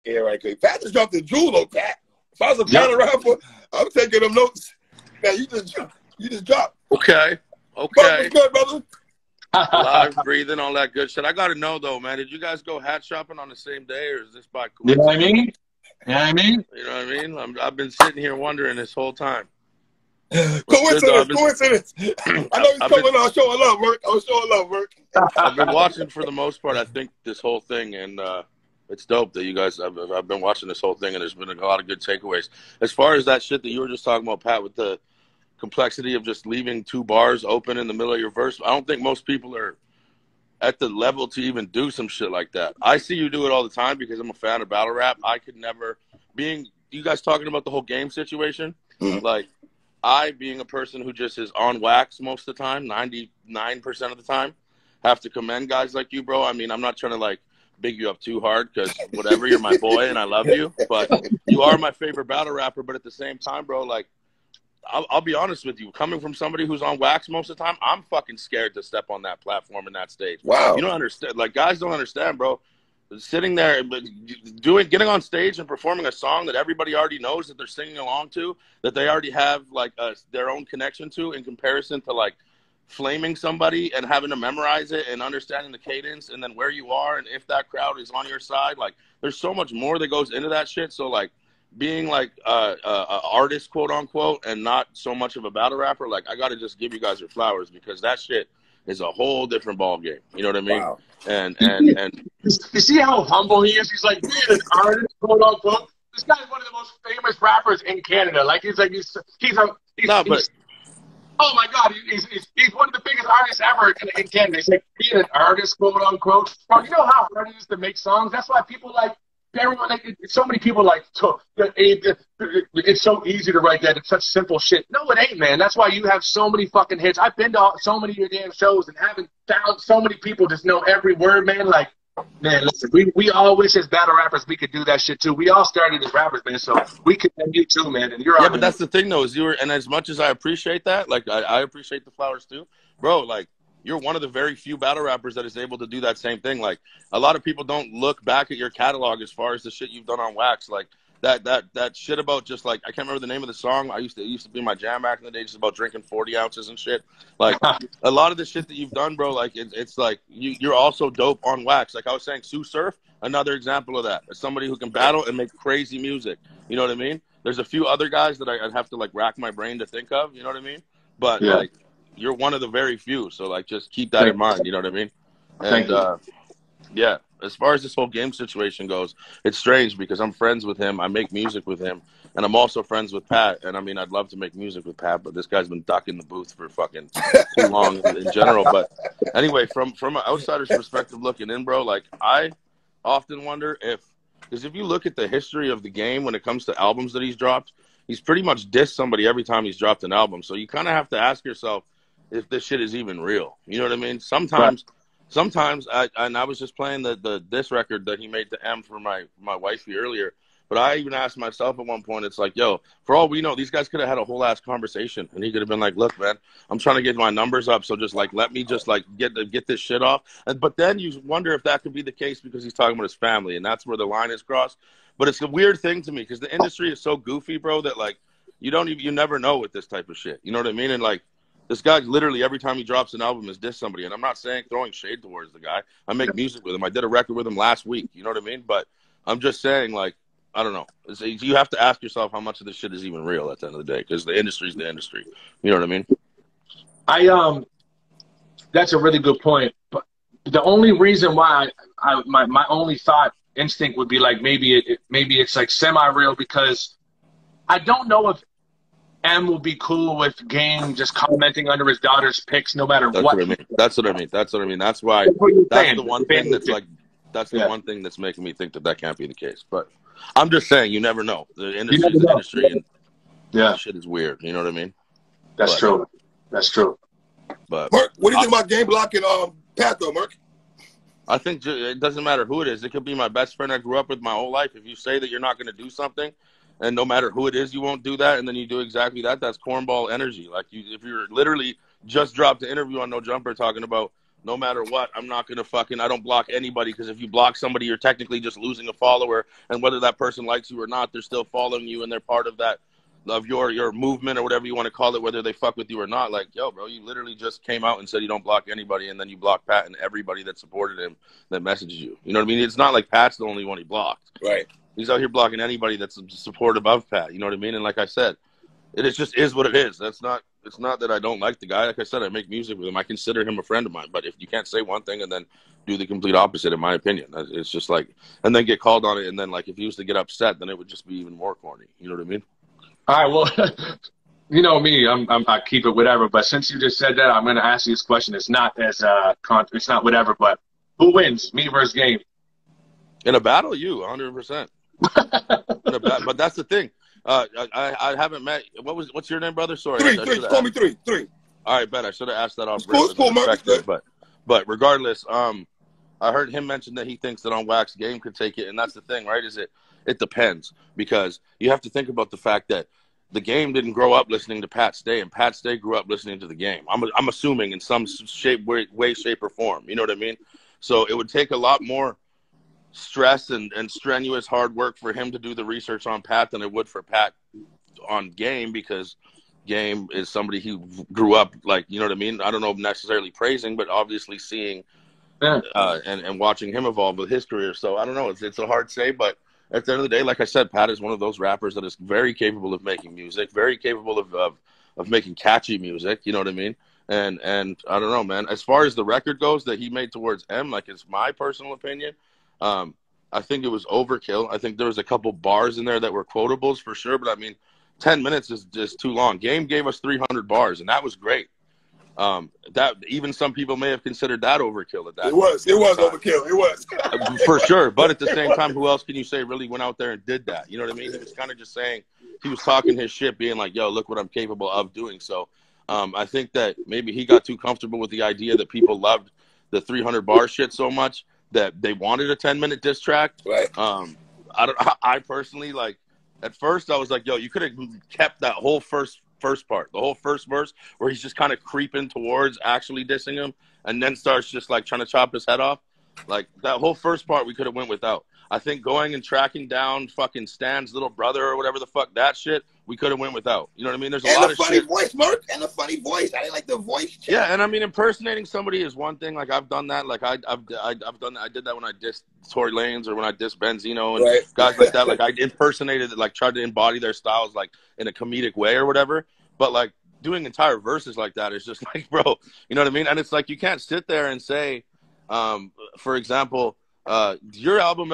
Yeah, right. Cause Pat just dropped the jewel on Pat. If I was a battle rapper, I'm taking them notes. Now you just dropped. Okay. Mark, what's good, brother? Live, breathing, all that good shit. I got to know, though, man, did you guys go hat shopping on the same day, or is this by coincidence? You know what I mean? You know what I mean? You know what I mean? I've been sitting here wondering this whole time. Coincidence. I know he's coming on showing love, Merk. I'm showing love, Merk. I've been watching for the most part, I think, this whole thing, and it's dope that you guys, I've been watching this whole thing, and there's been a lot of good takeaways. As far as that shit that you were just talking about, Pat, with the complexity of just leaving 2 bars open in the middle of your verse, I don't think most people are at the level to even do some shit like that. I see you do it all the time because I'm a fan of battle rap. I could never, you guys talking about the whole game situation, like, I, being a person who just is on wax most of the time, 99% of the time, have to commend guys like you, bro. I mean, I'm not trying to, like, big you up too hard because whatever, you're my boy and I love you, but you are my favorite battle rapper. But at the same time, bro, like, I'll be honest with you. Coming from somebody who's on wax most of the time, I'm fucking scared to step on that platform and that stage. Wow. You don't understand. Like, guys don't understand, bro. Sitting there, getting on stage and performing a song that everybody already knows that they're singing along to, that they already have, like, their own connection to, in comparison to, like, flaming somebody and having to memorize it and understanding the cadence and then where you are and if that crowd is on your side. Like, there's so much more that goes into that shit. So, like, being like a artist, quote unquote, and not so much of a battle rapper, like, I got to just give you guys your flowers because that shit is a whole different ball game. You know what I mean? Wow. And you see how humble he is? He's like, being an artist, quote unquote. This guy's one of the most famous rappers in Canada. Like, he's oh my God, he's one of the biggest artists ever in Canada. He's like, being an artist, quote unquote. Bro, you know how hard it is to make songs? That's why people like, everyone, like, so many people like, it's so easy to write that. It's such simple shit. No, it ain't, man. That's why you have so many fucking hits. I've been to so many of your damn shows and haven't found so many people just know every word, man. Like, man, listen, we all wish as battle rappers we could do that shit too. We all started as rappers, man, so we could do you too, man. And you're but that's the thing, though, is and as much as I appreciate that, like, I appreciate the flowers too, bro, like, you're one of the very few battle rappers that is able to do that same thing. Like, a lot of people don't look back at your catalog as far as the shit you've done on wax. Like, that shit about just, like, I can't remember the name of the song. It used to be my jam back in the day, just about drinking 40 ounces and shit. Like, a lot of the shit that you've done, bro, like, it's like, you're also dope on wax. Like I was saying, Sue Surf, another example of that. As somebody who can battle and make crazy music. You know what I mean? There's a few other guys that I'd have to, like, rack my brain to think of. You know what I mean? But, like, you're one of the very few, so, like, just keep that in mind. You know what I mean? And yeah, as far as this whole game situation goes, it's strange because I'm friends with him. I make music with him, and I'm also friends with Pat. And I mean, I'd love to make music with Pat, but this guy's been ducking the booth for fucking too long in general. But anyway, from an outsider's perspective looking in, bro, like, I often wonder because if you look at the history of the game when it comes to albums that he's dropped, he's pretty much dissed somebody every time he's dropped an album. So you kind of have to ask yourself if this shit is even real. You know what I mean? Sometimes I was just playing the diss record that he made to M for my wifey earlier. But I even asked myself at one point, it's like, yo, for all we know, these guys could have had a whole ass conversation, and he could have been like, look, man, I'm trying to get my numbers up, so just, like, let me just, like, get this shit off. But then you wonder if that could be the case because he's talking about his family, and that's where the line is crossed. But it's a weird thing to me because the industry is so goofy, bro, that, like, you never know with this type of shit. You know what I mean? And, like, this guy literally every time he drops an album is diss somebody. And I'm not saying throwing shade towards the guy. I make music with him. I did a record with him last week. You know what I mean? But I'm just saying, like, I don't know. You have to ask yourself how much of this shit is even real at the end of the day because the industry's the industry. You know what I mean? That's a really good point. But the only reason why my only thought instinct would be like maybe it's like semi-real because I don't know if M will be cool with Game just commenting under his daughter's pics no matter what. That's what I mean. That's why that's the one thing that's like the one thing that's making me think that can't be the case. But I'm just saying, you never know. The industry is the industry, and shit is weird. You know what I mean? That's true. That's true. But Merk, what do you think about Game Block and Pat though, Merk? I think it doesn't matter who it is. It could be my best friend I grew up with my whole life. If you say that you're not going to do something, and no matter who it is, you won't do that, and then you do exactly that, that's cornball energy. Like, if you're literally just dropped an interview on No Jumper talking about no matter what, I'm not going to I don't block anybody, because if you block somebody, you're technically just losing a follower. And whether that person likes you or not, they're still following you, and they're part of that, of your movement or whatever you want to call it, whether they fuck with you or not. Like, yo, bro, you literally just came out and said you don't block anybody, and then you block Pat and everybody that supported him that messages you. You know what I mean? It's not like Pat's the only one he blocked. Right. He's out here blocking anybody that's supportive of Pat. You know what I mean? And like I said, it just is what it is. It's not that I don't like the guy. Like I said, I make music with him. I consider him a friend of mine. But if you can't say one thing and then do the complete opposite, in my opinion, it's just like, and then get called on it, and then like if he was to get upset, then it would just be even more corny. You know what I mean? All right, well, you know me, I keep it whatever. But since you just said that, I'm going to ask you this question. It's not as it's not whatever, but who wins, me versus Game? In a battle, you 100%. But that's the thing. I haven't met. What's your name, brother? Sorry, three. Call me three. All right, bet. I should have asked that off. Cool, Mark. But regardless, I heard him mention that he thinks that on Wax Game could take it, and that's the thing, right? It depends, because you have to think about the fact that the Game didn't grow up listening to Pat Stay, and Pat Stay grew up listening to the Game. I'm assuming in some way, shape, or form. You know what I mean? So it would take a lot more stress and strenuous hard work for him to do the research on Pat than it would for Pat on Game, because Game is somebody who grew up, like, you know what I mean? I don't know necessarily praising, but obviously seeing and watching him evolve with his career. So I don't know. It's a hard say, but at the end of the day, like I said, Pat is one of those rappers that is very capable of making music, very capable of making catchy music. You know what I mean? And I don't know, man. As far as the record goes that he made towards M, like, it's my personal opinion. I think it was overkill. I think there was a couple bars in there that were quotables for sure, but I mean, 10 minutes is just too long. Game gave us 300 bars, and that was great. That even some people may have considered that overkill at that. It was overkill. It was for sure. But at the same time, who else can you say really went out there and did that? You know what I mean? He was kind of just saying, he was talking his shit, being like, "Yo, look what I'm capable of doing." So, I think that maybe he got too comfortable with the idea that people loved the 300 bar shit so much that they wanted a 10-minute diss track. Right. I personally, like, at first I was like, "Yo, you could have kept that whole first part, the whole first verse, where he's just kind of creeping towards actually dissing him, and then starts just like trying to chop his head off. Like, that whole first part we could have went without. I think going and tracking down fucking Stan's little brother or whatever the fuck, that shit, we could have went without. You know what I mean? There's a lot of funny voice, Merk, and a funny voice. I didn't like the voice. Chat. Yeah, and I mean, impersonating somebody is one thing. Like, I've done that. Like, I've done that. I did that when I dissed Tory Lanez, or when I dissed Benzino and guys like that. Like, I impersonated, like, tried to embody their styles, like, in a comedic way or whatever. But, like, doing entire verses like that is just like, bro, you know what I mean? And it's like, you can't sit there and say, for example, your album,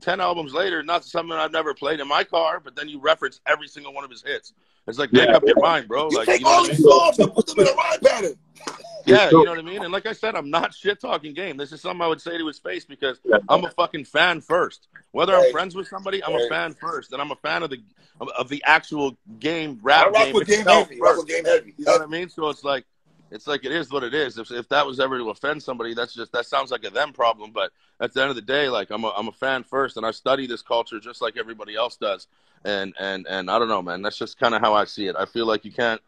10 albums later, not something I've never played in my car, but then you reference every single one of his hits. It's like, make up your mind, bro. You like, take you know all what these songs and put them in a rhyme pattern. Yeah, you know what I mean? And like I said, I'm not shit-talking Game. This is something I would say to his face, because I'm a fucking fan first. Whether I'm friends with somebody, I'm a fan first. And I'm a fan of the actual game, rap game. I rock with Game Heavy. You know what I mean? So it's like it is what it is. If that was ever to offend somebody, that sounds like a them problem. But at the end of the day, like, I'm a fan first, and I study this culture just like everybody else does. And I don't know, man. That's just kind of how I see it. I feel like you can't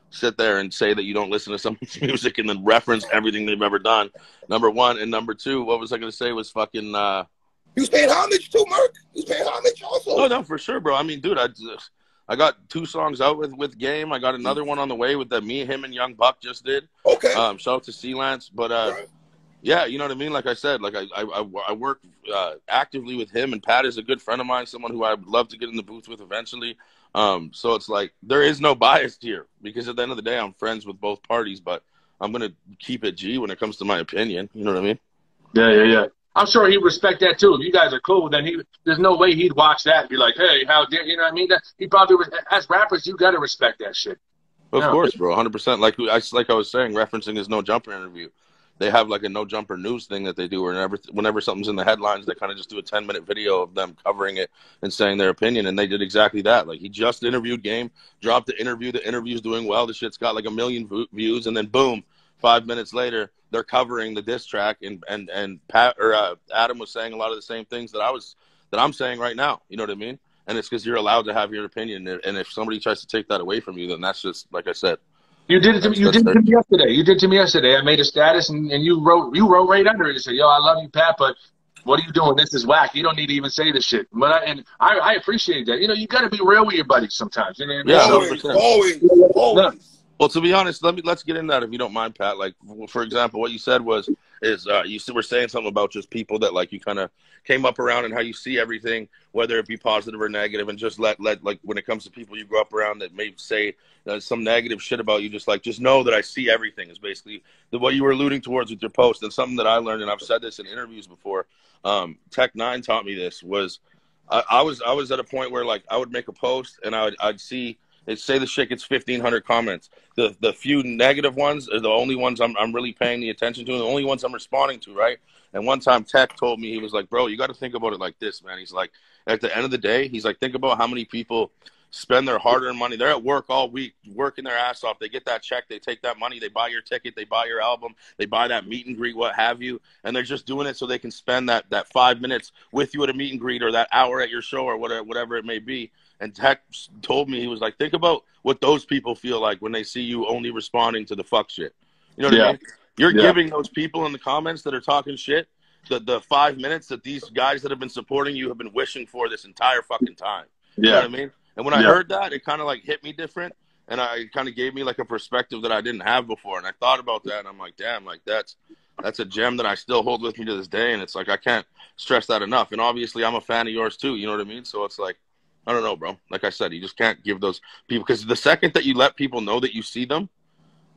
sit there and say that you don't listen to someone's music and then reference everything they've ever done. Number one. And number two, what was I going to say was fucking... He was paying homage too, Merk. He was paying homage also. Oh, no, for sure, bro. I mean, dude, I got 2 songs out with Game. I got another one on the way that him and Young Buck just did. Okay. Shout out to C-Lance. But, yeah, you know what I mean? Like I said, like I work actively with him, and Pat is a good friend of mine, someone who I would love to get in the booth with eventually. So it's like, there is no bias here, because at the end of the day, I'm friends with both parties, but I'm going to keep it G when it comes to my opinion. You know what I mean? Yeah. I'm sure he'd respect that too. If you guys are cool, then there's no way he'd watch that and be like, "Hey, how dare you?" Know what I mean? He probably was, as rappers, you got to respect that shit. Of course, bro, 100%. Like I was saying, referencing his No Jumper interview. They have like a No Jumper news thing that they do whenever something's in the headlines, they kind of just do a 10-minute video of them covering it and saying their opinion. And they did exactly that. Like, he just interviewed Game, dropped the interview. The interview's doing well. The shit's got like 1 million views. And then boom, 5 minutes later, they're covering the diss track. And Pat or Adam was saying a lot of the same things that I'm saying right now. You know what I mean? And it's because you're allowed to have your opinion. And if somebody tries to take that away from you, then that's just, like I said, You did it to me. You did it to me yesterday. You did it to me yesterday. I made a status, and you wrote right under it and said, "Yo, I love you, Pat, but what are you doing? This is whack. You don't need to even say this shit." But I appreciate that. You know, you got to be real with your buddies sometimes. You know what I mean? Yeah, always. Well, to be honest, let's get into that if you don't mind, Pat. Like, for example, what you said you were saying something about just people that like you kind of came up around and how you see everything, whether it be positive or negative, and just let like when it comes to people you grew up around that may say some negative shit about you, just know that I see everything is basically what you were alluding towards with your post. And something that I learned, and I've said this in interviews before, Tech Nine taught me this, was I was at a point where like I would make a post and I'd see. Say the shit gets 1,500 comments. The few negative ones are the only ones I'm really paying the attention to, and the only ones I'm responding to, right? And one time Tech told me, he was like, bro, you got to think about it like this, man. He's like, at the end of the day, he's like, think about how many people spend their hard-earned money. They're at work all week, working their ass off. They get that check. They take that money. They buy your ticket. They buy your album. They buy that meet and greet, what have you. And they're just doing it so they can spend that 5 minutes with you at a meet and greet or that hour at your show or whatever it may be. And Tech told me, he was like, think about what those people feel like when they see you only responding to the fuck shit. You know what I mean? You're giving those people in the comments that are talking shit the 5 minutes that these guys that have been supporting you have been wishing for this entire fucking time. You know what I mean? And when I heard that, it kind of like hit me different. And it kind of gave me like a perspective that I didn't have before. And I thought about that and I'm like, damn, like that's a gem that I still hold with me to this day. And it's like, I can't stress that enough. And obviously I'm a fan of yours too. You know what I mean? So it's like, I don't know, bro. Like I said, you just can't give those people, because the second that you let people know that you see them,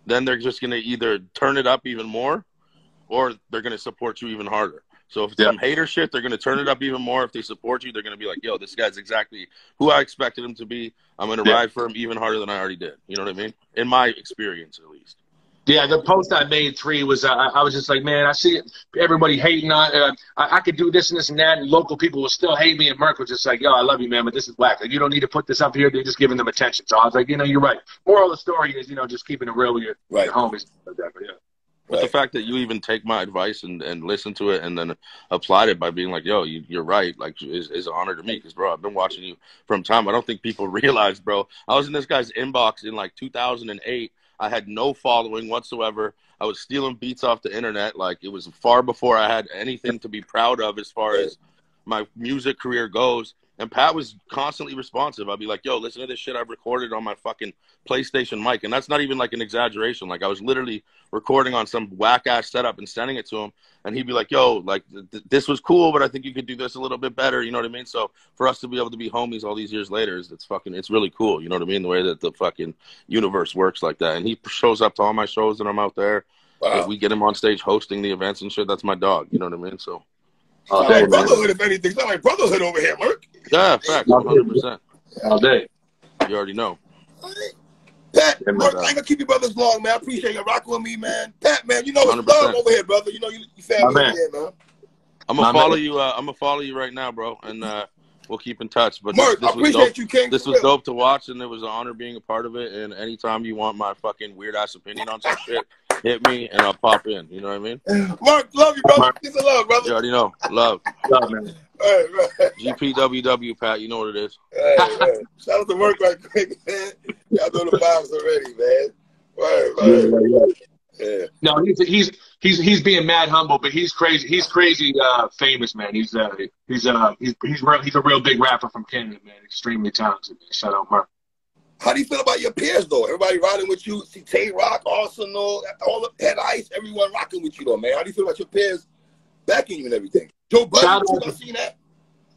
then they're just going to either turn it up even more or they're going to support you even harder. So if it's some hater shit, they're going to turn it up even more. If they support you, they're going to be like, yo, this guy's exactly who I expected him to be. I'm going to ride for him even harder than I already did. You know what I mean? In my experience, at least. Yeah, the post I made 3 was I was just like, man, I see everybody hating on. I could do this and this and that, and local people will still hate me. And Merk was just like, yo, I love you, man, but this is whack. Like, you don't need to put this up here. They're just giving them attention. So I was like, you know, you're right. Moral of the story is, you know, just keeping it real with your homies. Like that, but yeah. But the fact that you even take my advice and listen to it and then applied it by being like, yo, you're right, like, is an honor to me. Because, bro, I've been watching you from time. I don't think people realize, bro. I was in this guy's inbox in, like, 2008. I had no following whatsoever. I was stealing beats off the internet. Like, it was far before I had anything to be proud of as far as my music career goes. And Pat was constantly responsive. I'd be like, yo, listen to this shit I've recorded on my fucking PlayStation mic. And that's not even like an exaggeration. Like, I was literally recording on some whack-ass setup and sending it to him. And he'd be like, yo, like, this was cool, but I think you could do this a little bit better. You know what I mean? So for us to be able to be homies all these years later, it's really cool. You know what I mean? The way that the fucking universe works like that. And he shows up to all my shows and I'm out there. Wow. We get him on stage hosting the events and shit. That's my dog. You know what I mean? So. Brotherhood, if anything. It's not like brotherhood over here, Merk. Yeah, facts, 100%. All day. You already know. Pat, Merk, I ain't gonna keep you brothers long, man. I appreciate you rocking with me, man. Pat, man, you know what's love over here, brother. You know you family over here, man. I'm gonna follow you. I'm gonna follow you right now, bro, and we'll keep in touch. But Merk, I appreciate you, King. This was dope to watch, and it was an honor being a part of it. And anytime you want my fucking weird ass opinion on some shit, hit me and I'll pop in. You know what I mean? Mark, love you, brother. Peace and love, brother. You already know. Love. Love, man. Right. GPWW, Pat. You know what it is. Right. Shout out to Merk right quick, man. Y'all know the vibes already, man. Right. Yeah. No, he's being mad humble, but he's crazy. He's crazy famous, man. He's a real big rapper from Canada, man. Extremely talented, man. Shout out, Merk. How do you feel about your peers, though? Everybody riding with you. See Tay-Rock, Arsenal, all the Head Ice, everyone rocking with you, though, man. How do you feel about your peers backing you and everything? Joe Budden, you seen that?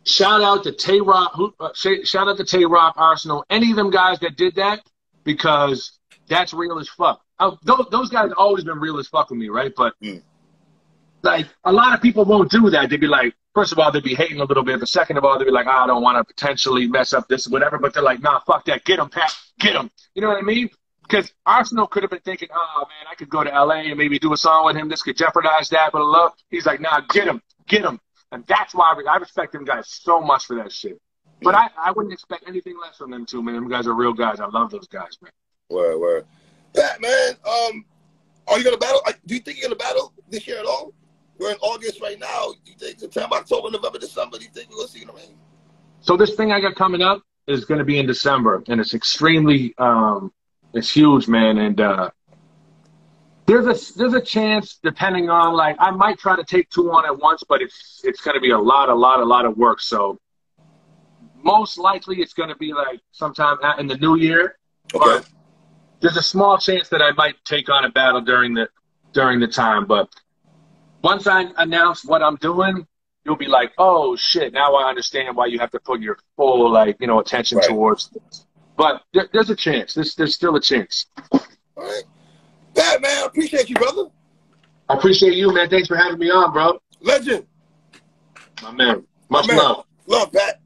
Shout out to Tay-Rock. Shout out to Tay-Rock, Arsenal, any of them guys that did that, because that's real as fuck. Those guys have always been real as fuck with me, right? But like, a lot of people won't do that. They'd be like, first of all, they'd be hating a little bit. But second of all, they'd be like, I don't want to potentially mess up this, whatever. But they're like, nah, fuck that. Get him, Pat. Get him. You know what I mean? Because Arsenal could have been thinking, oh, man, I could go to L.A. and maybe do a song with him. This could jeopardize that. But love, he's like, nah, get him. Get him. And that's why I respect them guys so much for that shit. But I wouldn't expect anything less from them, too, man. Them guys are real guys. I love those guys, man. Word. Pat, man, are you going to battle? Do you think you're going to battle this year at all? We're in August right now. Do you think September, October, November, December, do you think we're going to see you in the ring? So this thing I got coming up is going to be in December, and it's extremely It's huge, man. And there's a chance, depending on, like, I might try to take 2 on at once, but it's going to be a lot of work. So most likely it's going to be like sometime in the new year. Okay. But there's a small chance that I might take on a battle during the time. But once I announce what I'm doing, you'll be like, oh shit, now I understand why you have to put your full, like, you know, attention towards this. But there's a chance. There's still a chance. All right. Pat, man, I appreciate you, brother. I appreciate you, man. Thanks for having me on, bro. Legend. My man. Much love. Love, Pat.